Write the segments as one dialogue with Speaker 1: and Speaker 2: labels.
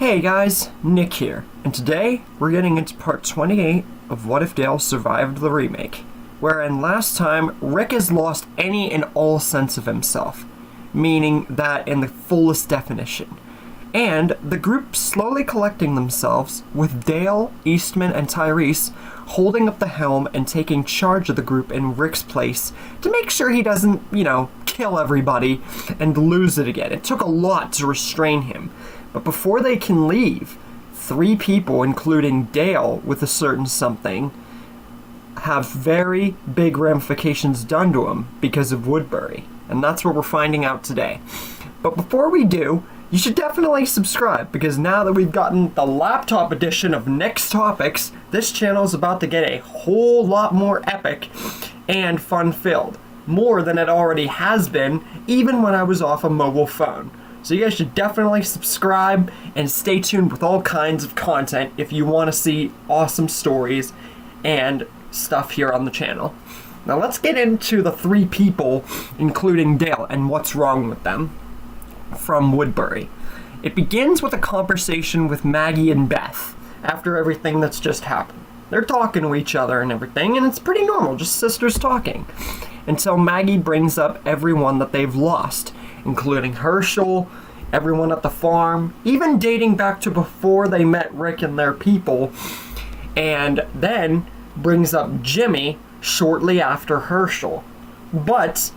Speaker 1: Hey guys, Nick here, and today we're getting into part 28 of What If Dale Survived the Remake, wherein last time Rick has lost any and all sense of himself, meaning that in the fullest definition, and the group slowly collecting themselves, with Dale, Eastman, and Tyrese holding up the helm and taking charge of the group in Rick's place to make sure he doesn't, kill everybody and lose it again. It took a lot to restrain him. But before they can leave, 3 people, including Dale with a certain something, have very big ramifications done to him because of Woodbury. And that's what we're finding out today. But before we do, you should definitely subscribe, because now that we've gotten the laptop edition of Nick's Topics, this channel is about to get a whole lot more epic and fun-filled. More than it already has been, even when I was off a mobile phone. So you guys should definitely subscribe and stay tuned with all kinds of content if you want to see awesome stories and stuff here on the channel. Now let's get into the 3 people, including Dale, and what's wrong with them from Woodbury. It begins with a conversation with Maggie and Beth after everything that's just happened. They're talking to each other and everything, and it's pretty normal, just sisters talking. Until Maggie brings up everyone that they've lost, including Herschel, everyone at the farm, even dating back to before they met Rick and their people, and then brings up Jimmy shortly after Herschel. But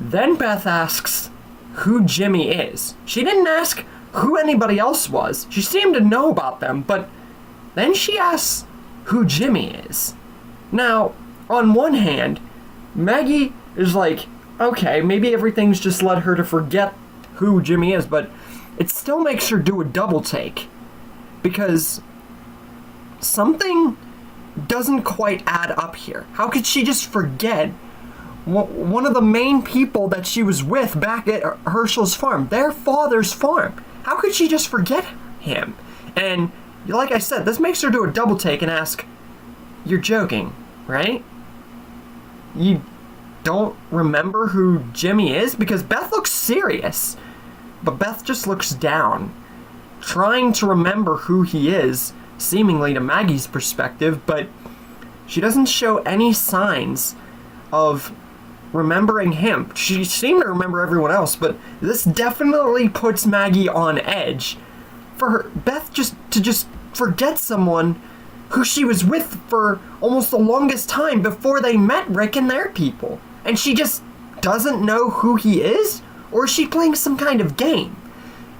Speaker 1: then Beth asks who Jimmy is. She didn't ask who anybody else was. She seemed to know about them, but then she asks who Jimmy is. Now, on one hand, Maggie is like, okay, maybe everything's just led her to forget who Jimmy is, but it still makes her do a double take, because something doesn't quite add up here. How could she just forget one of the main people that she was with back at Herschel's farm, their father's farm? How could she just forget him? And like I said, this makes her do a double take and ask, you're joking, right? You don't remember who Jimmy is? Because Beth looks serious, but Beth just looks down, trying to remember who he is, seemingly to Maggie's perspective, but she doesn't show any signs of remembering him. She seemed to remember everyone else, but this definitely puts Maggie on edge for Beth to forget someone who she was with for almost the longest time before they met Rick and their people. And she just doesn't know who he is? Or is she playing some kind of game?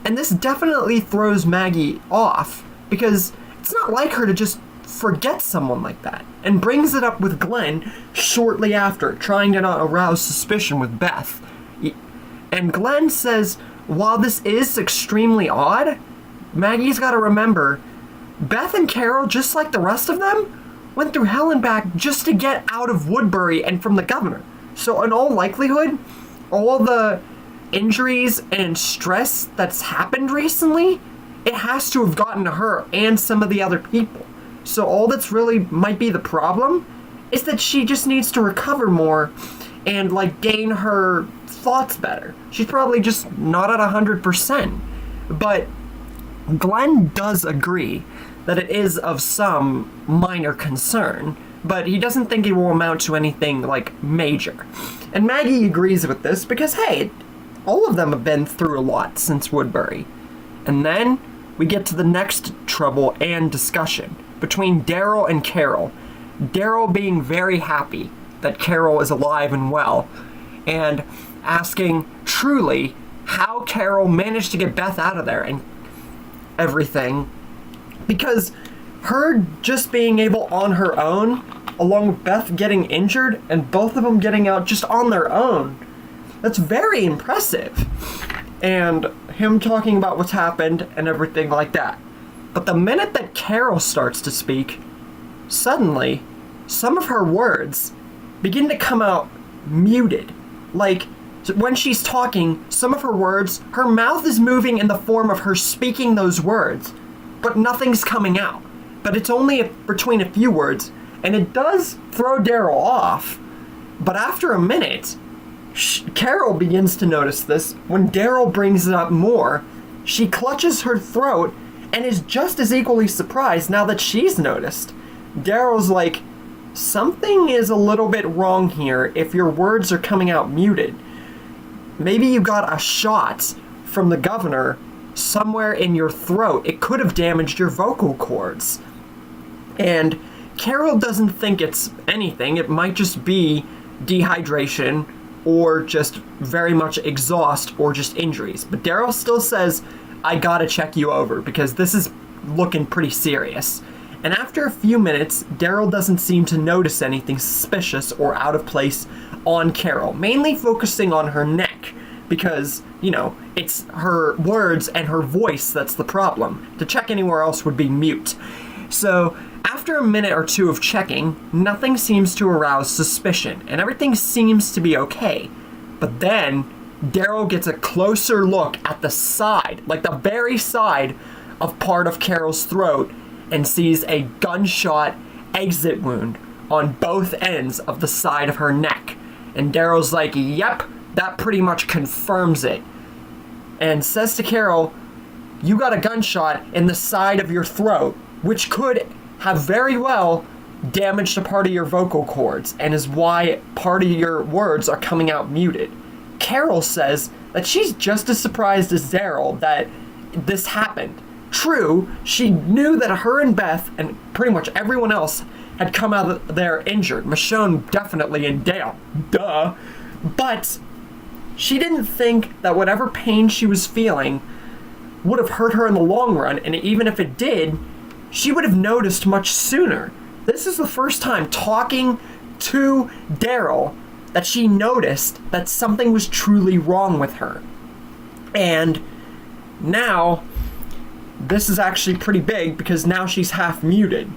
Speaker 1: And this definitely throws Maggie off, because it's not like her to just forget someone like that, and brings it up with Glenn shortly after, trying to not arouse suspicion with Beth. And Glenn says, while this is extremely odd, Maggie's got to remember, Beth and Carol, just like the rest of them, went through hell and back just to get out of Woodbury and from the governor. So in all likelihood, all the injuries and stress that's happened recently, it has to have gotten to her and some of the other people. So all that's really might be the problem is that she just needs to recover more and gain her thoughts better. She's probably just not at 100%. But Glenn does agree that it is of some minor concern, but he doesn't think it will amount to anything major. And Maggie agrees with this because, hey, all of them have been through a lot since Woodbury. And then we get to the next trouble and discussion between Daryl and Carol. Daryl being very happy that Carol is alive and well, and asking truly how Carol managed to get Beth out of there and everything, because her just being able on her own, along with Beth getting injured and both of them getting out just on their own, that's very impressive. And him talking about what's happened and everything like that. But the minute that Carol starts to speak, suddenly some of her words begin to come out muted. When she's talking, some of her words, her mouth is moving in the form of her speaking those words, but nothing's coming out. But it's only between a few words, and it does throw Daryl off. But after a minute, Carol begins to notice this. When Daryl brings it up more, she clutches her throat and is just as equally surprised now that she's noticed. Daryl's like, something is a little bit wrong here if your words are coming out muted. Maybe you got a shot from the governor somewhere in your throat. It could have damaged your vocal cords. And Carol doesn't think it's anything. It might just be dehydration or just very much exhaust or just injuries. But Daryl still says, I gotta check you over because this is looking pretty serious. And after a few minutes, Daryl doesn't seem to notice anything suspicious or out of place on Carol, mainly focusing on her neck because, you know, it's her words and her voice that's the problem. To check anywhere else would be mute. So after a minute or two of checking, nothing seems to arouse suspicion, and everything seems to be okay. But then, Daryl gets a closer look at the side, like the very side of part of Carol's throat, and sees a gunshot exit wound on both ends of the side of her neck. And Daryl's like, yep, that pretty much confirms it. And says to Carol, you got a gunshot in the side of your throat, which could have very well damaged a part of your vocal cords and is why part of your words are coming out muted. Carol says that she's just as surprised as Daryl that this happened. True, she knew that her and Beth and pretty much everyone else had come out of there injured. Michonne definitely, and Dale, duh. But she didn't think that whatever pain she was feeling would have hurt her in the long run, and even if it did, she would have noticed much sooner. This is the first time talking to Daryl that she noticed that something was truly wrong with her. And now, this is actually pretty big because now she's half muted.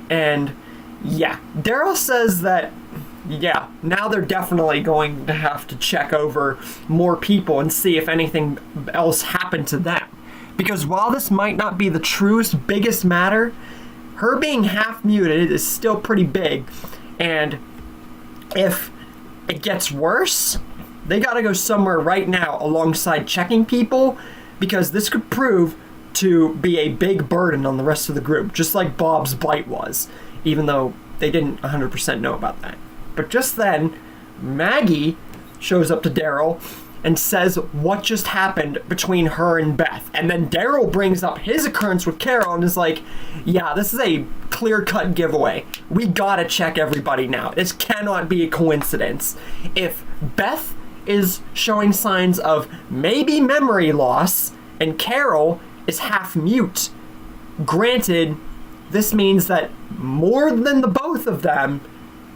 Speaker 1: And yeah, Daryl says that, yeah, now they're definitely going to have to check over more people and see if anything else happened to them. Because while this might not be the truest, biggest matter, her being half muted is still pretty big. And if it gets worse, they gotta go somewhere right now alongside checking people, because this could prove to be a big burden on the rest of the group, just like Bob's bite was, even though they didn't 100% know about that. But just then, Maggie shows up to Daryl and says what just happened between her and Beth. And then Daryl brings up his occurrence with Carol and is like, yeah, this is a clear-cut giveaway. We gotta check everybody now. This cannot be a coincidence. If Beth is showing signs of maybe memory loss and Carol is half mute, granted, this means that more than the both of them,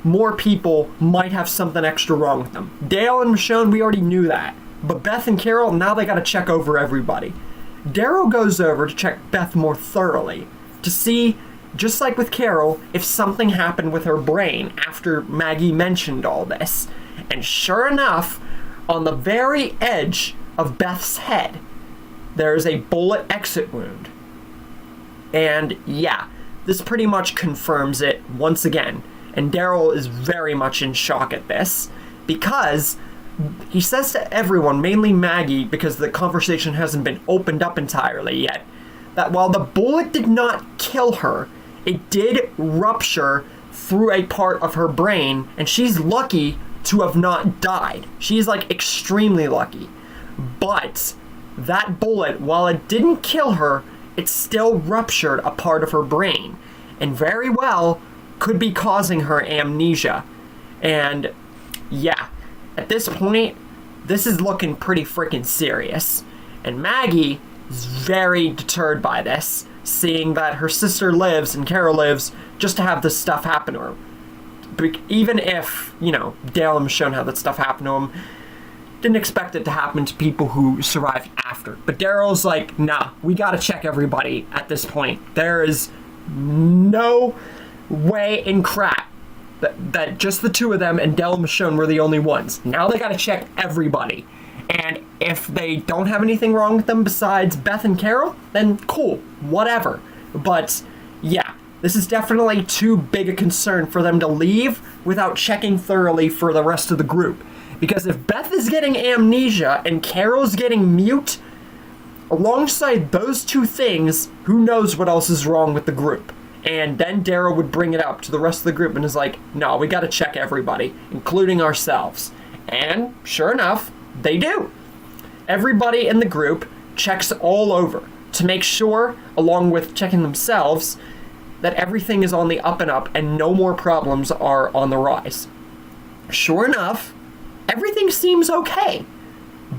Speaker 1: more people might have something extra wrong with them. Dale and Michonne, we already knew that. But Beth and Carol, now they gotta check over everybody. Daryl goes over to check Beth more thoroughly to see, just like with Carol, if something happened with her brain after Maggie mentioned all this. And sure enough, on the very edge of Beth's head, there's a bullet exit wound. And yeah, this pretty much confirms it once again. And Daryl is very much in shock at this, because he says to everyone, mainly Maggie, because the conversation hasn't been opened up entirely yet, that while the bullet did not kill her, it did rupture through a part of her brain, and she's lucky to have not died. She's like extremely lucky. But that bullet, while it didn't kill her, it still ruptured a part of her brain, and very well could be causing her amnesia. And yeah, at this point, this is looking pretty freaking serious. And Maggie is very deterred by this, seeing that her sister lives and Carol lives just to have this stuff happen to her. Even if, you know, Dale and Michonne had that stuff happen to him, didn't expect it to happen to people who survived after. But Daryl's like, nah, we gotta check everybody at this point. There is no way in crap that just the two of them and Dale and Michonne were the only ones. Now they gotta check everybody. And if they don't have anything wrong with them besides Beth and Carol, then cool, whatever. But yeah, this is definitely too big a concern for them to leave without checking thoroughly for the rest of the group. Because if Beth is getting amnesia and Carol's getting mute, Alongside those two things, who knows what else is wrong with the group? And then Daryl would bring it up to the rest of the group and is like, no, we gotta check everybody, including ourselves. And sure enough, they do. Everybody in the group checks all over to make sure, along with checking themselves, that everything is on the up and up and no more problems are on the rise. Sure enough, everything seems okay.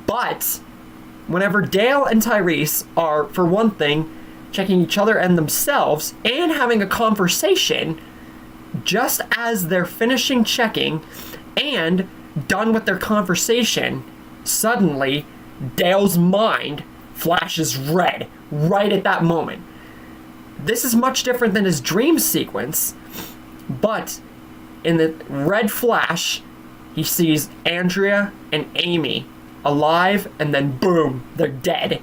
Speaker 1: But whenever Dale and Tyrese are, for one thing, checking each other and themselves and having a conversation, just as they're finishing checking and done with their conversation, suddenly Dale's mind flashes red right at that moment. This is much different than his dream sequence, but in the red flash, he sees Andrea and Amy alive, and then boom, they're dead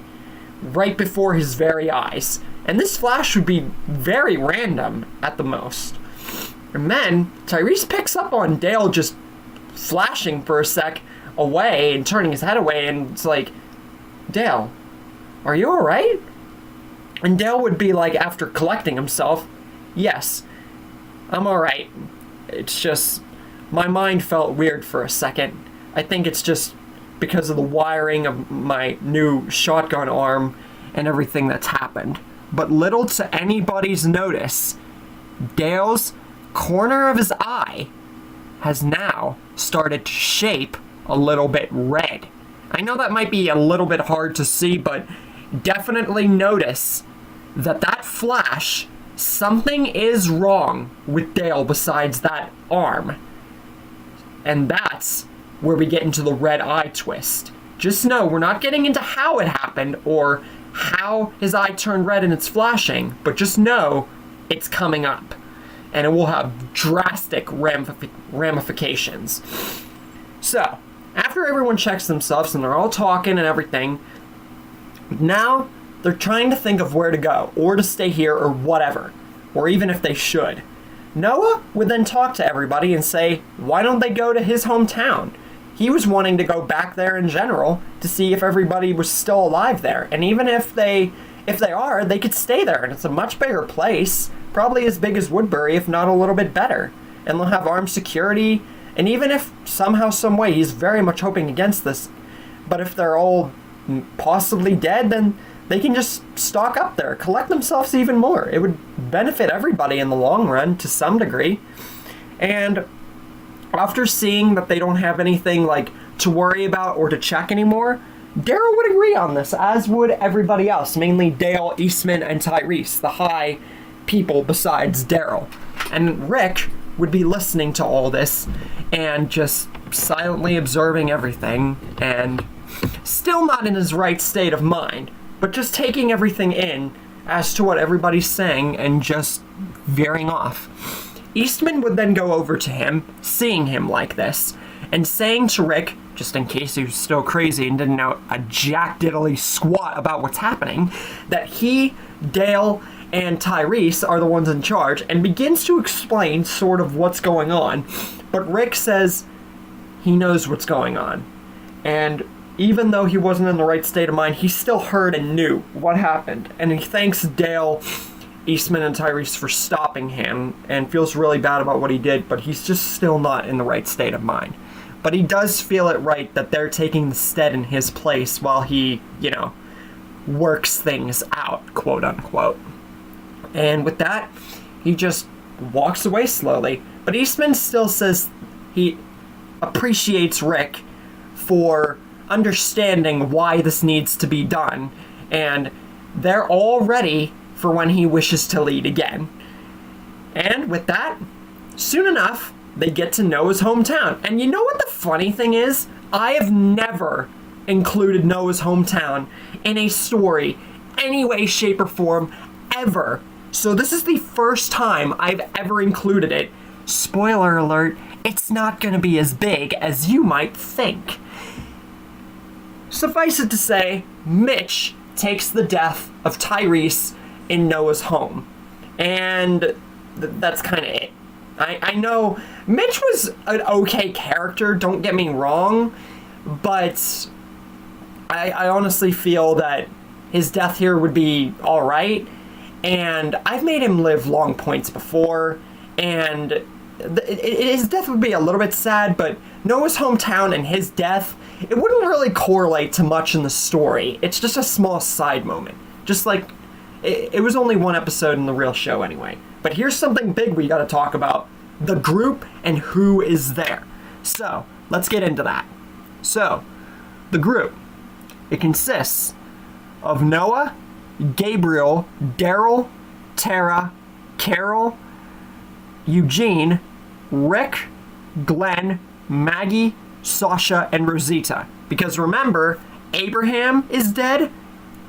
Speaker 1: right before his very eyes. And this flash would be very random at the most. And then Tyrese picks up on Dale just flashing for a sec away and turning his head away, and it's like, Dale, are you alright? And Dale would be like, after collecting himself, yes, I'm alright. It's just, my mind felt weird for a second. I think it's just because of the wiring of my new shotgun arm and everything that's happened. But little to anybody's notice, Dale's corner of his eye has now started to shape a little bit red. I know that might be a little bit hard to see, but definitely notice that flash, something is wrong with Dale besides that arm. And that's where we get into the red eye twist. Just know, we're not getting into how it happened or how his eye turned red and it's flashing, but just know it's coming up. And it will have drastic ramifications. So, after everyone checks themselves and they're all talking and everything, now they're trying to think of where to go, or to stay here, or whatever, or even if they should. Noah would then talk to everybody and say, why don't they go to his hometown? He was wanting to go back there in general to see if everybody was still alive there. And even if they are, they could stay there. And it's a much bigger place, probably as big as Woodbury, if not a little bit better. And they'll have armed security. And even if somehow, some way, he's very much hoping against this, but if they're all possibly dead, then they can just stock up there, collect themselves even more. It would benefit everybody in the long run to some degree. And after seeing that they don't have anything like to worry about or to check anymore, Daryl would agree on this, as would everybody else, mainly Dale, Eastman, and Tyrese, the high people besides Daryl. And Rick would be listening to all this and just silently observing everything and still not in his right state of mind, but just taking everything in as to what everybody's saying and just veering off. Eastman would then go over to him, seeing him like this, and saying to Rick, just in case he was still crazy and didn't know a jack diddly squat about what's happening, that he, Dale, and Tyrese are the ones in charge, and begins to explain sort of what's going on. But Rick says he knows what's going on. And even though he wasn't in the right state of mind, he still heard and knew what happened. And he thanks Dale, Eastman, and Tyrese for stopping him, and feels really bad about what he did, but he's just still not in the right state of mind. But he does feel it right that they're taking the stead in his place while he, works things out, quote unquote. And with that, he just walks away slowly. But Eastman still says he appreciates Rick for understanding why this needs to be done, and they're all ready for when he wishes to lead again. And with that, soon enough, they get to Noah's hometown. And you know what the funny thing is? I have never included Noah's hometown in a story, any way, shape, or form, ever. So this is the first time I've ever included it. Spoiler alert, it's not going to be as big as you might think. Suffice it to say, Mitch takes the death of Tyrese in Noah's home. And that's kind of it. I know Mitch was an okay character, don't get me wrong, but I honestly feel that his death here would be alright. And I've made him live long points before, and his death would be a little bit sad, but Noah's hometown and his death, it wouldn't really correlate to much in the story. It's just a small side moment. Just like, it was only one episode in the real show anyway. But here's something big we gotta talk about. The group and who is there. So, let's get into that. So, the group. It consists of Noah, Gabriel, Daryl, Tara, Carol, Eugene, Rick, Glenn, Maggie, Sasha, and Rosita. Because remember, Abraham is dead,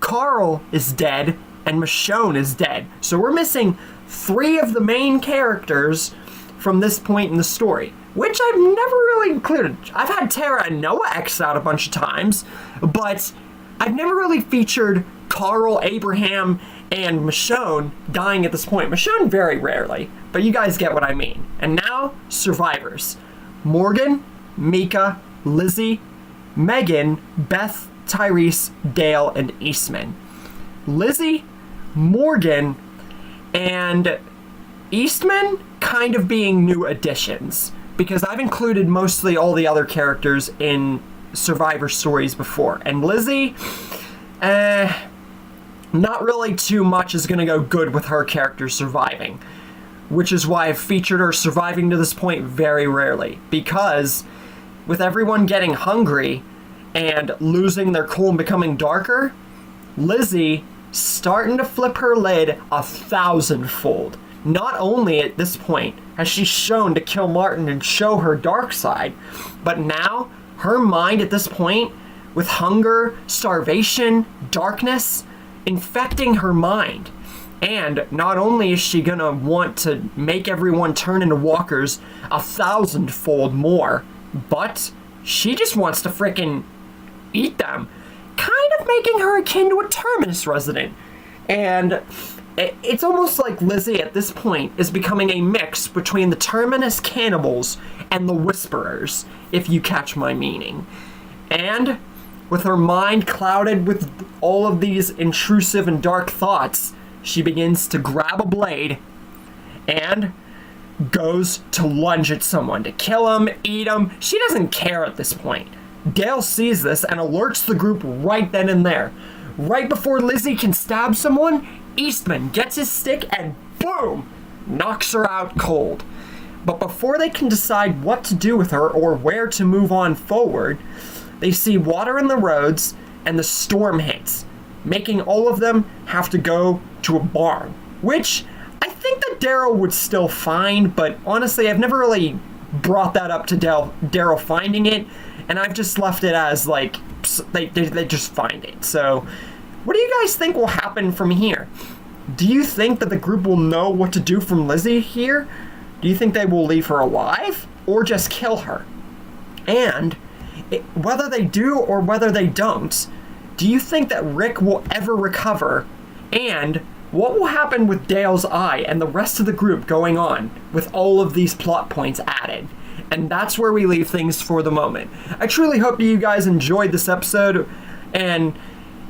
Speaker 1: Carl is dead, and Michonne is dead. So we're missing 3 of the main characters from this point in the story, which I've never really included. I've had Tara and Noah X out a bunch of times, but I've never really featured Carl, Abraham, and Michonne dying at this point. Michonne very rarely, but you guys get what I mean. And now, survivors. Morgan, Mika, Lizzie, Megan, Beth, Tyrese, Dale, and Eastman. Lizzie, Morgan, and Eastman kind of being new additions, because I've included mostly all the other characters in Survivor stories before. And Lizzie, not really too much is going to go good with her character surviving, which is why I've featured her surviving to this point very rarely, because with everyone getting hungry and losing their cool and becoming darker, Lizzie starting to flip her lid 1,000-fold. Not only at this point has she shown to kill Martin and show her dark side, but now her mind at this point, with hunger, starvation, darkness, infecting her mind. And not only is she gonna want to make everyone turn into walkers 1,000-fold more, but she just wants to frickin' eat them, kind of making her akin to a Terminus resident. And it's almost like Lizzie at this point is becoming a mix between the Terminus cannibals and the Whisperers, if you catch my meaning. And with her mind clouded with all of these intrusive and dark thoughts, she begins to grab a blade and goes to lunge at someone, to kill him, eat him. She doesn't care at this point. Dale sees this and alerts the group right then and there. Right before Lizzie can stab someone, Eastman gets his stick and boom, knocks her out cold. But before they can decide what to do with her or where to move on forward, they see water in the roads and the storm hits, making all of them have to go to a barn, which I think that Daryl would still find, but honestly, I've never really brought that up to Daryl finding it, and I've just left it as, like, they just find it. So, what do you guys think will happen from here? Do you think that the group will know what to do from Lizzie here? Do you think they will leave her alive, or just kill her? And whether they do or whether they don't, do you think that Rick will ever recover? And what will happen with Dale's eye and the rest of the group going on with all of these plot points added? And that's where we leave things for the moment. I truly hope you guys enjoyed this episode, and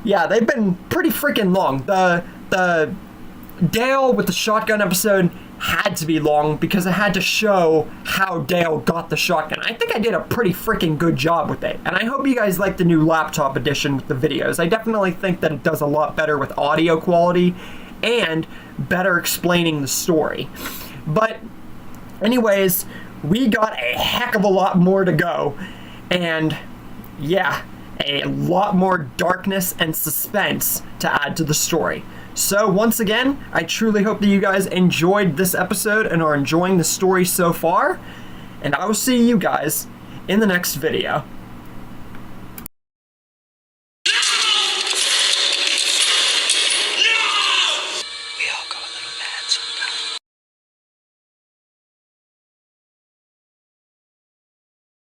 Speaker 1: yeah, they've been pretty freaking long. The Dale with the shotgun episode had to be long because it had to show how Dale got the shotgun. I think I did a pretty freaking good job with it, and I hope you guys like the new laptop edition with the videos. I definitely think that it does a lot better with audio quality and better explaining the story. But anyways, we got a heck of a lot more to go, and yeah, a lot more darkness and suspense to add to the story. So once again, I truly hope that you guys enjoyed this episode and are enjoying the story so far, and I will see you guys in the next video.